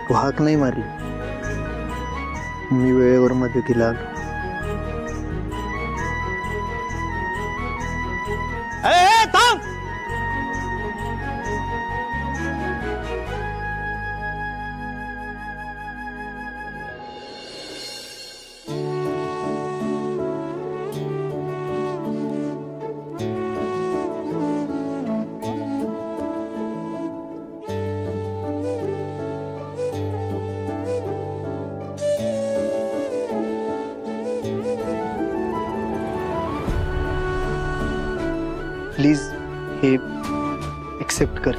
तू हाक नाही मारली, मी वेळेवर मदतीला आलो. थांब. प्लीज हे एक्सेप्ट कर.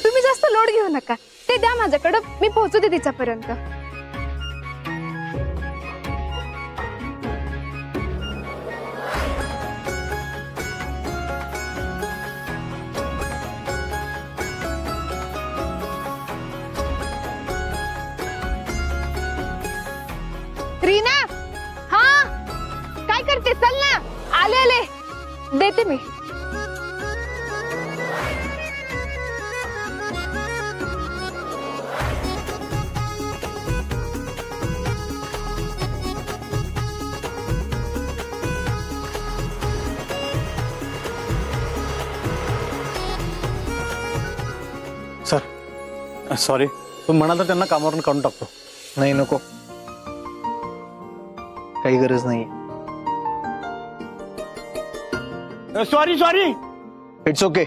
तुम्ही जास्त लोड घेऊ नका, ते द्या माझ्याकडे, मी पोहोचू दे तिच्यापर्यंत. रीना, हा काय करते? चल ना. आले आले, देते मी. सर सॉरी, तू म्हणाल तर त्यांना कामावरून काढून टाकतो. नाही नको, काही गरज नाही. Sorry sorry. It's okay.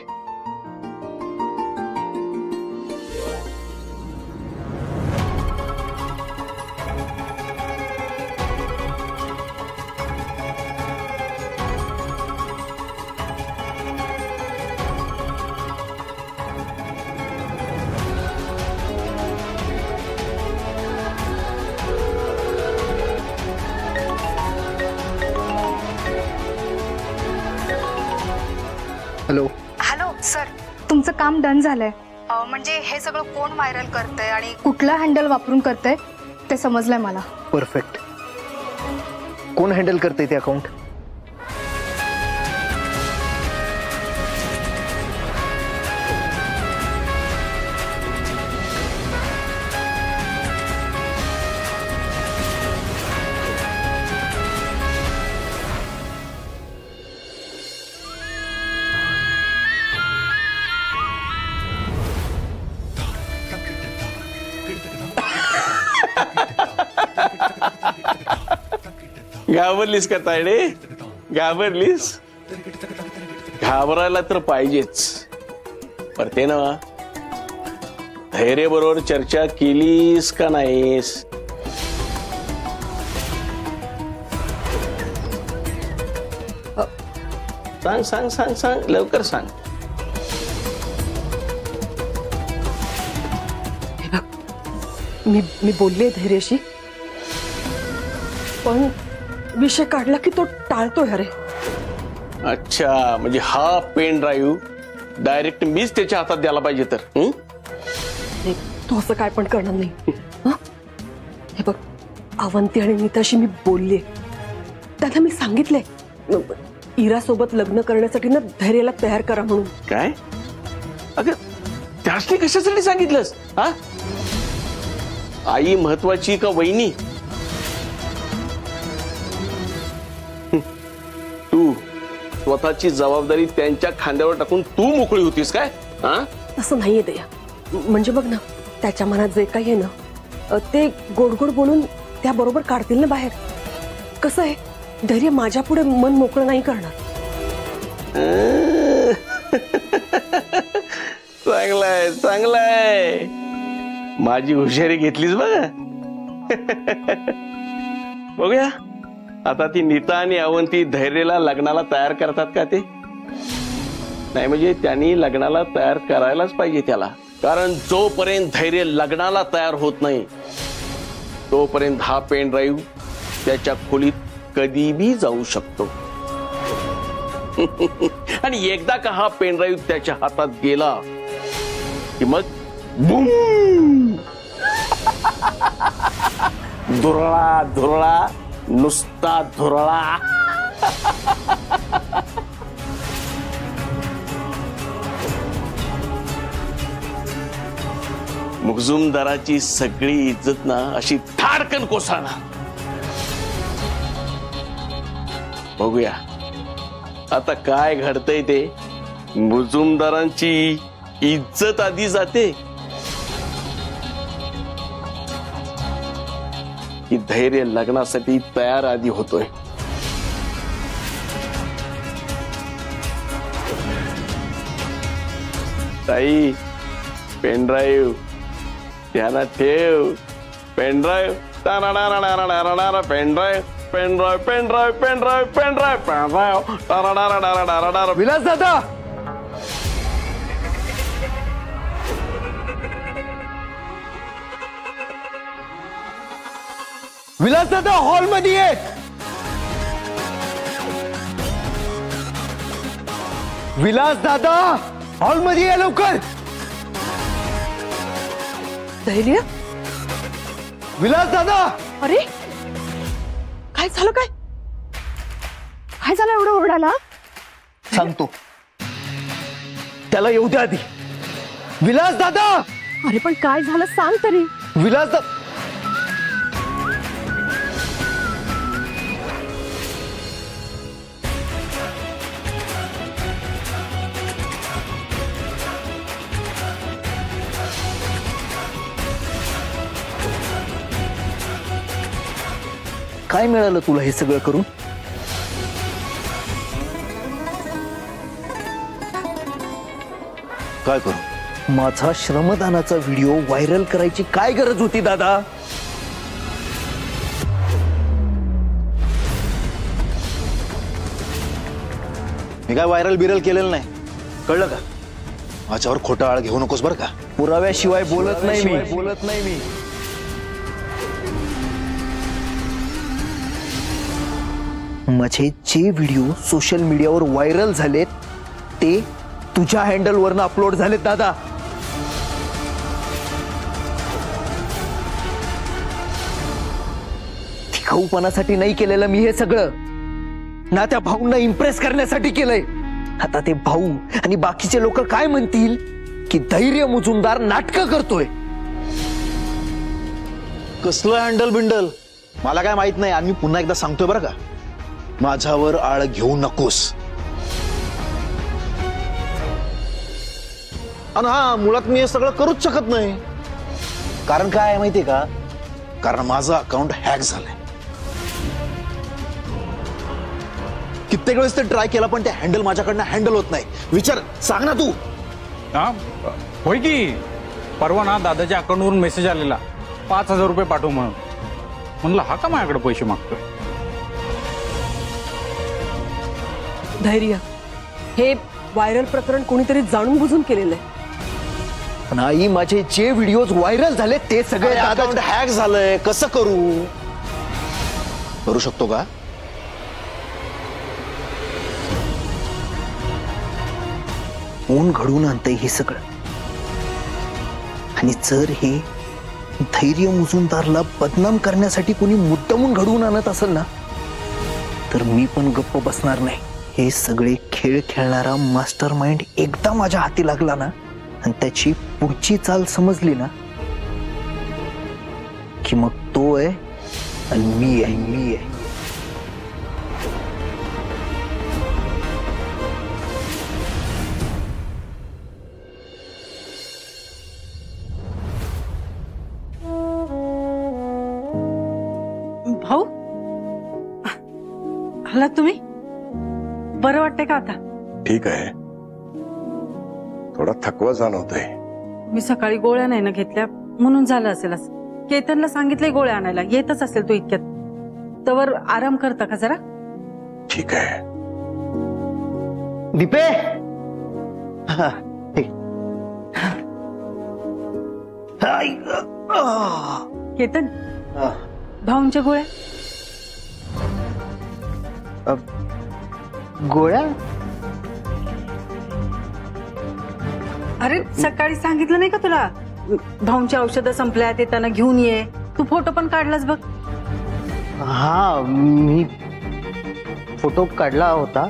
Hello. Hello sir, तुमचं काम डन झालंय. म्हणजे हे सगळं कोण व्हायरल करतंय आणि कुठला हँडल वापरून करतंय ते समजलंय मला. परफेक्ट. कोण हँडल करते ते अकाउंट? घाबरलीस का तायडे? घाबरलीस? घाबरायला तर पाहिजेच, पर ते ना धैर्य बरोबर चर्चा केलीस का नाहीस? सांग सांग सांग सांग, लवकर सांग. मी बोलले धैर्यशी, पण विषय काढला की तो टाळतोय. अरे अच्छा, म्हणजे हा पेन ड्राईव्ह डायरेक्ट मीच त्याच्या हातात द्यायला पाहिजे तर? तो असं काय पण करणार नाही. हे बघ, अवंती आणि नीताशी मी बोलले, त्यांना मी सांगितले इरा सोबत लग्न करण्यासाठी ना धैर्याला तयार करा म्हणून. काय? अगं त्यासनी कशासाठी सांगितलंस? हा, आई महत्वाची का वहिनी? तू स्वतःची जबाबदारी त्यांच्या खांद्यावर टाकून तू मोकळी होतीस काय? हा, असं नाहीये दया. म्हणजे बघ ना, त्याच्या मनात जे काही आहे ना ते गोड गोड बोलून त्या बरोबर काढतील ना बाहेर. कसं आहे, धैर्य माझ्या पुढे मन मोकळं नाही करणार. चांगलाय चांगलाय, माझी हुशारी घेतलीस बघा. बघूया आता ती नीता आणि अवंती धैर्यला लग्नाला तयार करतात का ते? नाही म्हणजे त्यांनी लग्नाला तयार करायलाच पाहिजे त्याला. कारण जोपर्यंत धैर्य लग्नाला तयार होत नाही तोपर्यंत हा पेन ड्राईव्ह त्याच्या खोलीत कधीही जाऊ शकतो. आणि एकदा का हा पेन ड्राईव्ह त्याच्या हातात गेला की मग बूम, धुरळा धुरळा नुसता धुरळा. मुगजुमदाराची सगळी इज्जत ना अशी थाडकन कोसळणार. बघूया आता काय घडतंय ते. मुजुमदारांची इज्जत आधी जाते की धैर्य लग्नासाठी तयार आधी होतोय. ताई पेनड्राईव्ह ध्यानात ठेव. Pen drive pen drive pen drive pen drive pen drive pen drive pen drive. Vilas दादा, विलास दादा हॉल मध्ये ये. विलास दादा हॉल मध्ये ये लवकर. धैर्य, विलास दादा, अरे काय झालं? काय काय झालं एवढं ओरडायला? सांगतो, त्याला येऊ द्या आधी. विलास दादा, अरे पण काय झालं सांग तरी. विलास दादा, काय मिळालं तुला हे सगळं करून? काय करू? माझा श्रमदानाचा व्हिडिओ व्हायरल करायची काय गरज होती दादा? मी काय व्हायरल बिरल केलेलं नाही, कळलं का? माझ्यावर खोटा आळ घेऊ नकोस बरं का. पुराव्याशिवाय बोलत नाही मी. माझे जे व्हिडिओ सोशल मीडियावर व्हायरल झालेत ते तुझ्या हँडलवरनं अपलोड झालेत दादा. दिखाऊपणासाठी नाही केलेलं मी हे सगळं, ना त्या भाऊंना इम्प्रेस करण्यासाठी केलंय. आता ते भाऊ आणि बाकीचे लोक काय म्हणतील की धैर्य मुजुमदार नाटकं करतोय. कसलं हँडल बिंडल मला काय माहित नाही. आणि मी पुन्हा एकदा सांगतोय बरं का, माझ्यावर आळ घेऊ नकोस. आणि हा, मुळात मी हे सगळं करूच शकत नाही. कारण काय आहे माहितीये का? कारण माझं अकाउंट हॅक झालंय. कित्येक वेळेस ते ट्राय केला पण ते हँडल माझ्याकडनं हँडल होत नाही. विचार, सांग ना तू. हा होय की परवा ना दादाच्या अकाउंटवरून मेसेज आलेला 5,000 रुपये पाठव म्हणून. म्हणलं हा का माझ्याकडे पैसे मागतोय. धैर्य, हे व्हायरल प्रकरण कोणीतरी जाणून बुजून केलेलं आहे. नाही, माझे जे व्हिडिओज व्हायरल झाले ते सगळे अकाउंट हॅक झालंय. कसं करू शकतो का? कोण घडून आणतंय हे सगळं? आणि जर हे धैर्य मुजुमदारला बदनाम करण्यासाठी कोणी मुद्दामून घडवून आणत असेल ना, तर मी पण गप्प बसणार नाही. हे सगळे खेळ खेळणारा मास्टर माइंड एकदा माझ्या हाती लागला ना आणि त्याची पुढची चाल समजली ना की मग तो आहे आणि मी आहे. भाऊ, आलात तुम्ही? बरं वाटतंय का आता? ठीक आहे, थोडा थकवा जाणवतोय. मी सकाळी गोळ्या नाही ना घेतल्या म्हणून झालं असेल असं. केतनला सांगितलंय गोळ्या आणायला, येतच असेल तो इतक्यात. तवर आराम करता का जरा? ठीक आहे. दीपे, केतन भाऊंच्या गोळ्या गोळ्या अरे सकाळी सांगितलं नाही का तुला भाऊंची औषधं संपल्यात येताना घेऊन ये. तू फोटो पण काढलास बघ. हा मी फोटो काढला होता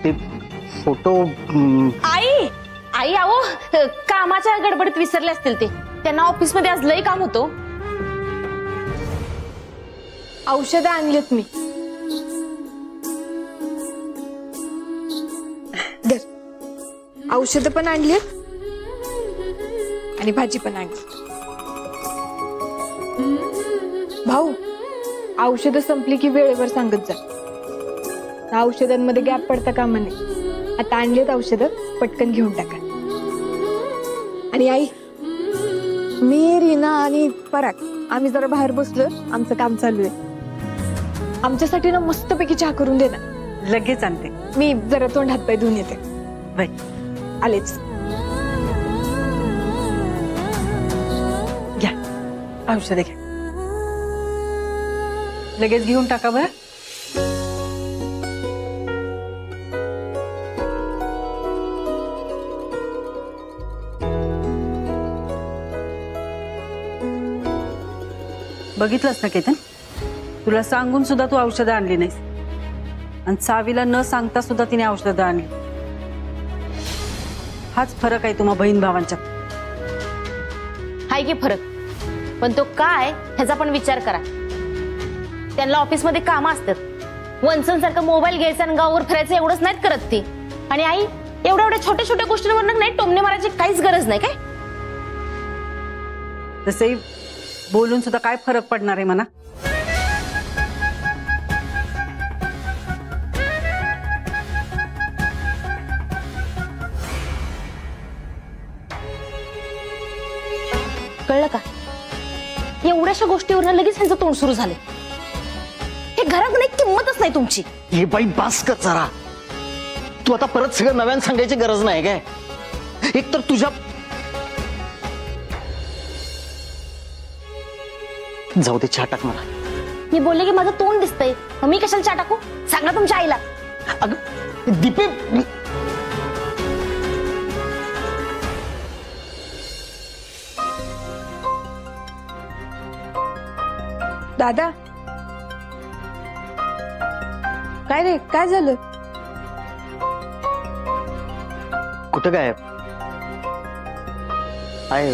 ते फोटो आई आई आहो कामाच्या गडबडीत विसरले असतील ते. त्यांना ऑफिस मध्ये आज लई काम होतो. औषधं आणलीत मी. औषधं पण आणलीत आणि भाजी पण आणली. भाऊ औषधं संपली की वेळेवर सांगत जा. त्या औषधांमध्ये गॅप पडता कामा नये. आता आणलीत औषधं पटकन घेऊन टाका. आणि आई मी रीना आणि पराग आम्ही जरा बाहेर बसलो. आमचं काम चालू आहे. आमच्यासाठी ना मस्तपैकी चहा करून दे ना. लगेच आणते. मी जरा तोंड हातपाय धुवून येते. बाय. आलेच. घ्या औषधे घ्या. लगेच घेऊन टाका बरं. बघितलंस ना केतन तुला सांगून सुद्धा तू औषधं आणली नाहीस आणि सावीला न सांगता सुद्धा तिने औषधं आणली. हाच फरक आहे तुम्हा बहीण भावांच्यात. हाय की फरक पण तो काय ह्याचा पण विचार करा. त्यांना ऑफिसमध्ये कामं असतात. वंचन सारखं मोबाईल घ्यायचा आणि गावावर फिरायचं एवढंच नाहीत करत ती. आणि आई एवढ्या एवढ्या छोट्या छोट्या गोष्टींवर नाही टोमणे मारायची काहीच गरज नाही काय. तसंही बोलून सुद्धा काय फरक पडणार आहे म्हणा. कळलं का एवढ्याशा गोष्टीवर लगेच ह्यांचं तोंड सुरू झाले. हे घरात नाही किंमतच नाही तुमची. हे बाई बास कर जरा. तू आता परत सगळं नव्यानं सांगायची गरज नाही काय. एक तर तुझ्या जाऊ दे चहा टाक मला. मी बोलले की माझं तोंड दिसतंय मग मी कशाला चहा टाकू. सांगा तुमच्या आईला. अगं दीपे दादा काय रे काय झालं. कुठं काय आहे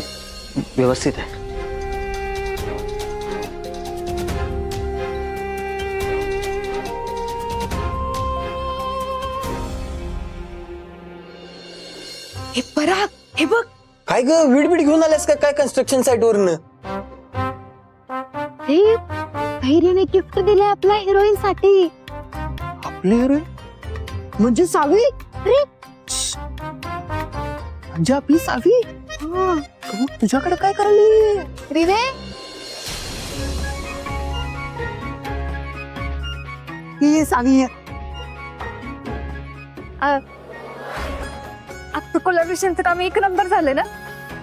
व्यवस्थित आहे. हे पराग हे बघ. काय ग विडबिड घेऊन आल्यास का काय कन्स्ट्रक्शन साइट वरनं. धैर्याने गिफ्ट दिले आपल्या हिरोईन साठी. आपली हिरोईन म्हणजे सावी. म्हणजे आपली सावी. तुझ्याकडे काय करायली रिवे. ही सावी आता कोलॅबोरेशन तर आम्ही एक नंबर झाले ना.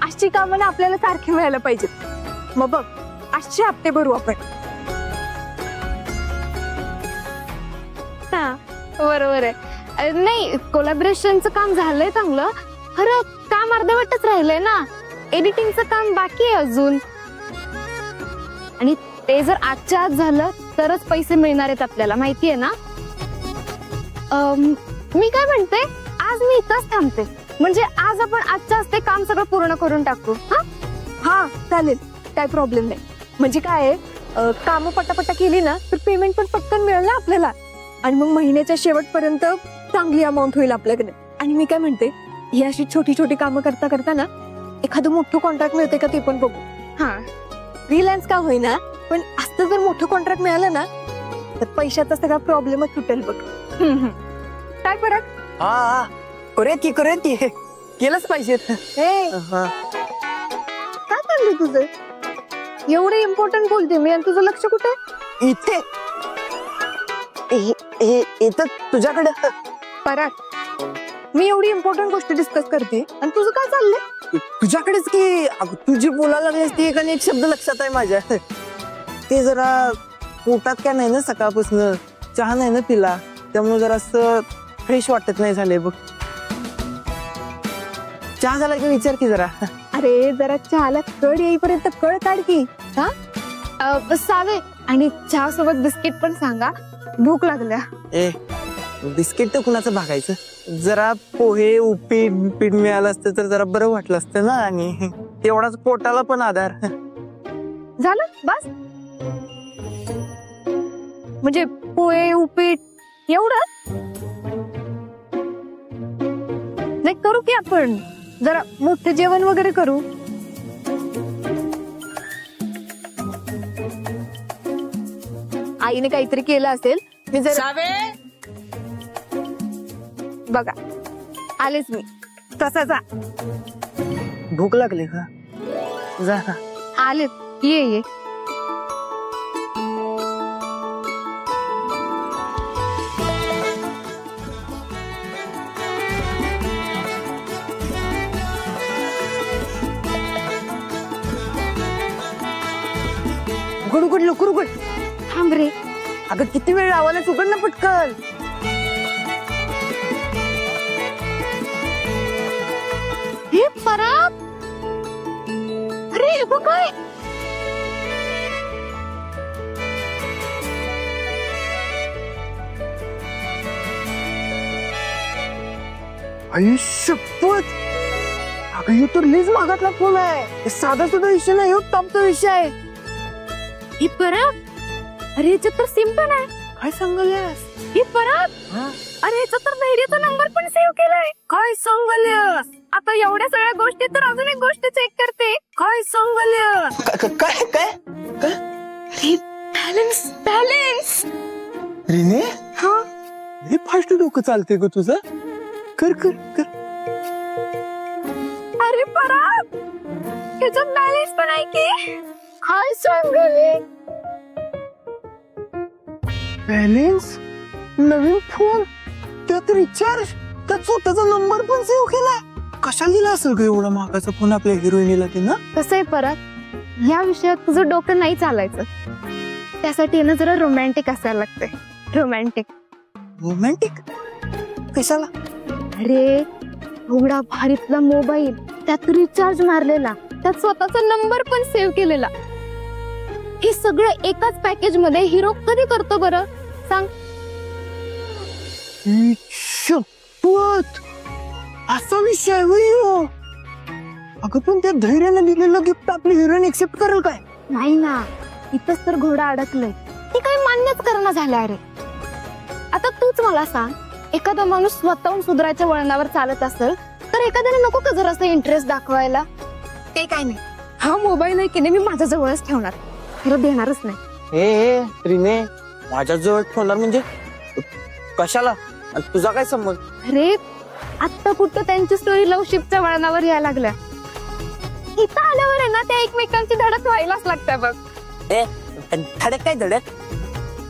आजची कामं ना आपल्याला सारखी मिळायला पाहिजेत. मग बघ आजचे हप्ते भरू आपण. बरोबर आहे. नाही कोलॅबोरेशनचं काम झालंय चांगलं. खरं काम अर्धवटच राहिलंय ना. एडिटिंगचं काम बाकी आहे अजून. आणि ते जर आजच्या आज झालं तरच पैसे मिळणार आहेत आपल्याला माहितीये ना. मी काय म्हणते आज मी इथंच थांबते. म्हणजे आज आपण आजच्या आज ते काम सगळं पूर्ण करून टाकू. हा चालेल काय प्रॉब्लेम नाही. म्हणजे काय काम पटापटा केली ना तर पेमेंट पण पटकन मिळेल ना आपल्याला. आणि मग महिन्याच्या शेवटपर्यंत चांगली अमाऊंट होईल आपल्याकडे. आणि मी काय म्हणते ही अशी छोटी छोटी कामं करता करता ना एखादं मोठं कॉन्ट्रॅक्ट मिळते का ते पण बघू. हा फ्रीलान्स का होईना पण असं जर मोठं कॉन्ट्रॅक्ट मिळालं ना तर पैशाचा सगळा प्रॉब्लेमच सुटेल बघ. काय फरक. हा करूयात की केलंच पाहिजे. काय चाललंय तुझं. एवढे इम्पॉर्टंट बोलते मी आणि तुझं लक्ष कुठे. इथे येतं तुझ्याकडे. पराग मी एवढी इम्पॉर्टंट गोष्ट डिस्कस करते आणि तुझं काय चाललंय. तुझ्याकडेच की तू जे बोलायला लागलीस ती एक आणि एक शब्द लक्षात आहे माझ्या. ते जरा पोटात काय नाही ना सकाळपासून, चहा नाही ना पिला, त्यामुळे जरा असं फ्रेश वाटत नाही झालंय बघ. चहा झाला की विचार की जरा. अरे जरा चहाला कड येईपर्यंत कळ काढ की. हा सावे आणि चहा सोबत बिस्किट पण सांगा, भूक लागल्या. ए बिस्किट तर कुणाचं भागायचं, जरा पोहे उपीट पीठ मिळालं असतं तर जरा बरं वाटलं असतं ना, आणि तेवढाच पोटाला पण आधार. झालं बस. म्हणजे पोहे उपीट एवढं नाही करू की आपण जरा मोठं जेवण वगैरे करू. आईने काहीतरी केलं असेल. मी जरा बघा आलेच मी. तसा जा. भूक लागली का? जा. आले ये. उघड लवकर उघड. थांब रे. अगं किती वेळ लावायला, उघड ना पटकन. हे परत. अरे बघ काय. आई शपथ. अगं ह्यो तर लईच महागातला फोन आहे, साधा सुद्धा विषय नाही, ह्यो टॉपचा विषय आहे. हे परत. अरे याच्यात तर सिम पण आहे. काय सांगायस? हे परत. अरे याचा तर धैर्याचा नंबर पण सेव्ह केलाय. काय सांगायस? आता एवढ्या सगळ्या गोष्टी तर अजून एक गोष्ट चेक करते. काय सांगायस? काय काय बॅलन्स बॅलन्स. रिने, हा हे फास्ट डोकं चालते ग तुझं. कर कर कर. अरे परत याच्यात बॅलन्स पण आहे की. काय सांगायले? बॅलन्स, नवीन फोन, त्यात रिचार्ज, त्यात स्वतःचा नंबर पण सेव्ह केलाय. कशाला दिला असेल ग एवढा महागाचा फोन आपल्या हिरोईनीला तिनं? कसं आहे परत, या विषयात तुझं डोकं नाही चालायचं. त्यासाठी ना जरा रोमॅन्टिक असायला लागतंय. रोमॅन्टिक. रोमॅन्टिक कशाला? अरे एवढा भारीतला मोबाईल, त्यात रिचार्ज मारलेला, त्यात स्वतःचा नंबर पण सेव्ह केलेला. हे सगळं एकाच पॅकेज मध्ये हिरो कधी करतो बरं सांग? शपथ, असा विषय आहे ह्यो. अगं पण त्या धैर्याने दिलेलं गिफ्ट आपली हिरोईन एक्सेप्ट करेल काय? नाही ना, इथंच तर घोडा अडकलंय. ती काही मान्यच करणं झालं. अरे आता तूच मला सांग, एखादा माणूस स्वतःहून सुधारायच्या वळणावर चालत असेल तर एखाद्याने नको का जरा इंटरेस्ट दाखवायला? ते काय नाही, हा मोबाईल आहे की नाही मी माझ्या जवळच ठेवणार, खरं देणारच नाही. ए रिने, माझ्या जवळ ठेवणार म्हणजे कशाला? तुझा काय संबंध? अरे आत्ता कुठं त्यांची स्टोरी लवशिपच्या वळणावर यायला लागल्या. इथं आल्यावर आहे ना त्या एकमेकांची धडक व्हायलाच लागते बघ. ए धडक काय धडक?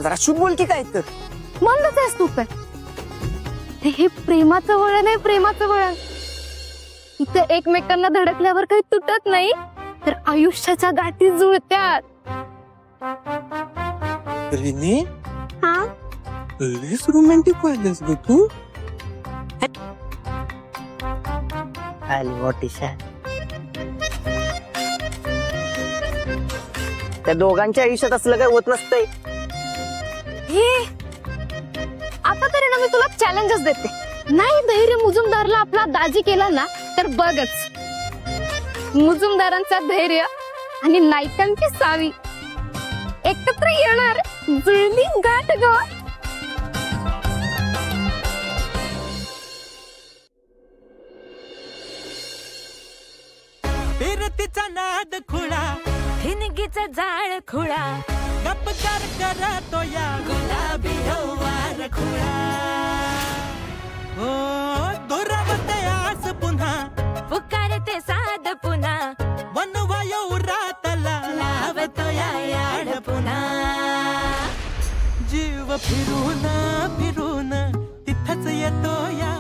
जरा शुभ बोल की काय तर. म्हणलंच आहेस तू काय? हे प्रेमाचं वळण आहे, प्रेमाचं वळण. इथं एकमेकांना धडकल्यावर काही तुटत नाही, तर आयुष्याच्या गाठी जुळत्यात. रिने, हा लईच रोमॅन्टिक व्हायलास ग तू. त्या दोघांच्या आयुष्यात असलं काय होत नसतंय. हे आता तरी ना मी तुला चॅलेंजेस देते. नाही धैर्य मुजुमदारला आपला दाजी केला ना तर बघच, मुजुमदारांचा धैर्य आणि नायकांची सावी एकत्र येणार, जुळली गाठ ग. फिरतीचा नाद खुळा, ठिणगीचा जाळ खुळा, गपकार करतो या गुलाबी हवार खुळा. ओ दुरावते आस पुन्हा, पुकारते साध पुन्हा, वनवायू रातला लावतो या याड पुन्हा. जीव फिरून फिरून तिथंच येतो या,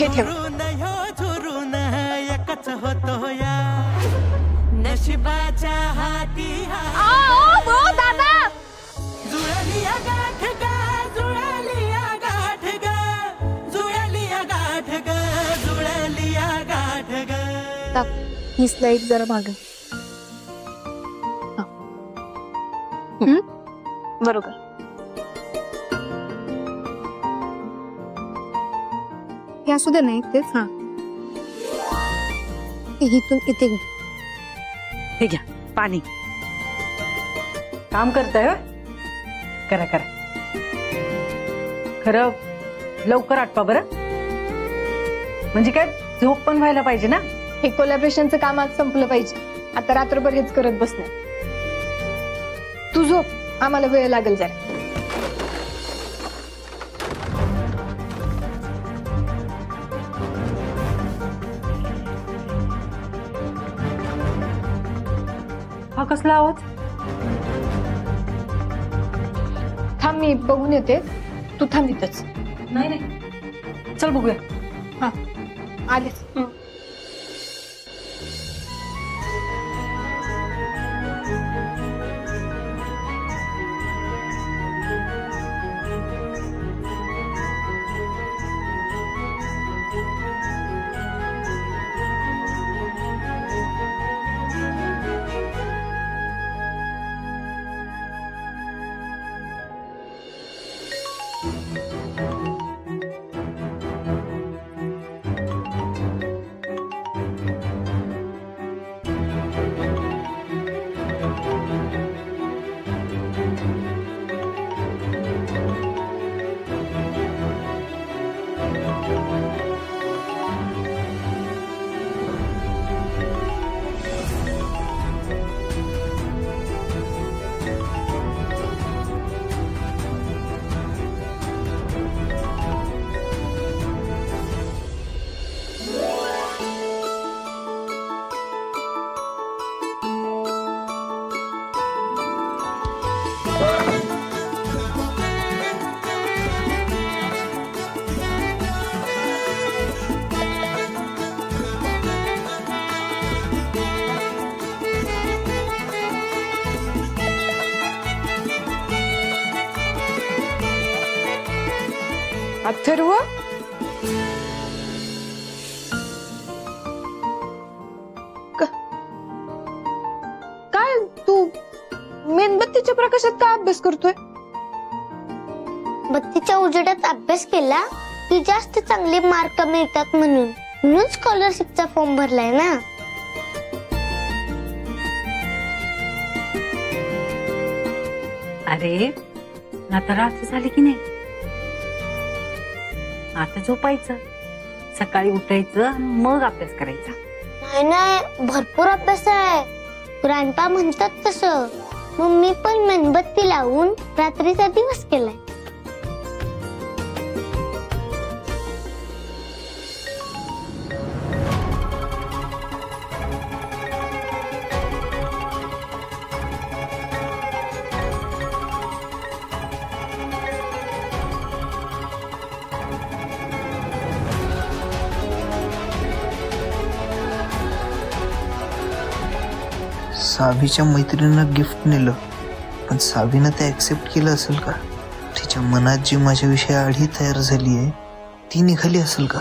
झुरून ह्यो झुरून एका हाच होतो या नशिबाच्या हाती दादा जुळली या गाठ ग जुळली या गाठ ग जुळली या गाठ ग जुळली या गाठ ग. ही स्लाइड जरा माग. बरोबर. हे असू दे नाही तेच. हा इथून इथे घे. हे घ्या पाणी. काम करताय हो? करा करा. खरं लवकर आटपा बरं, म्हणजे काय झोप पण व्हायला पाहिजे ना. हे कोलॅबरेशनचं काम आज संपलं पाहिजे. आता रात्रभर हेच करत बसणार. तू झोप, आम्हाला वेळ लागेल जरा. हा कसला आवाज? थांब मी बघून येते. तू थांब इथंच. नाही नाही चल बघूया. हा आलेच. अथर्व काय तू मेणबत्तीच्या प्रकाशात का अभ्यास करतोय? बत्तीच्या उजेडात अभ्यास केला की जास्त चांगले मार्क मिळतात म्हणून स्कॉलरशिपचा फॉर्म भरलाय ना. अरे आता रात्र झाली की नाही, आता झोपायचं, सकाळी उठायचं मग अभ्यास करायचा. नाही नाही भरपूर अभ्यास आहे. ग्रँडपा म्हणतात तसं. मग मी पण मेणबत्ती लावून रात्रीचा दिवस केलाय. सावीच्या मैत्रिणीनं गिफ्ट नेलं, पण सावीनं ते ऍक्सेप्ट केलं असेल का? तिच्या मनात जी माझ्याविषयी आढी तयार झाली आहे ती निघाली असेल का?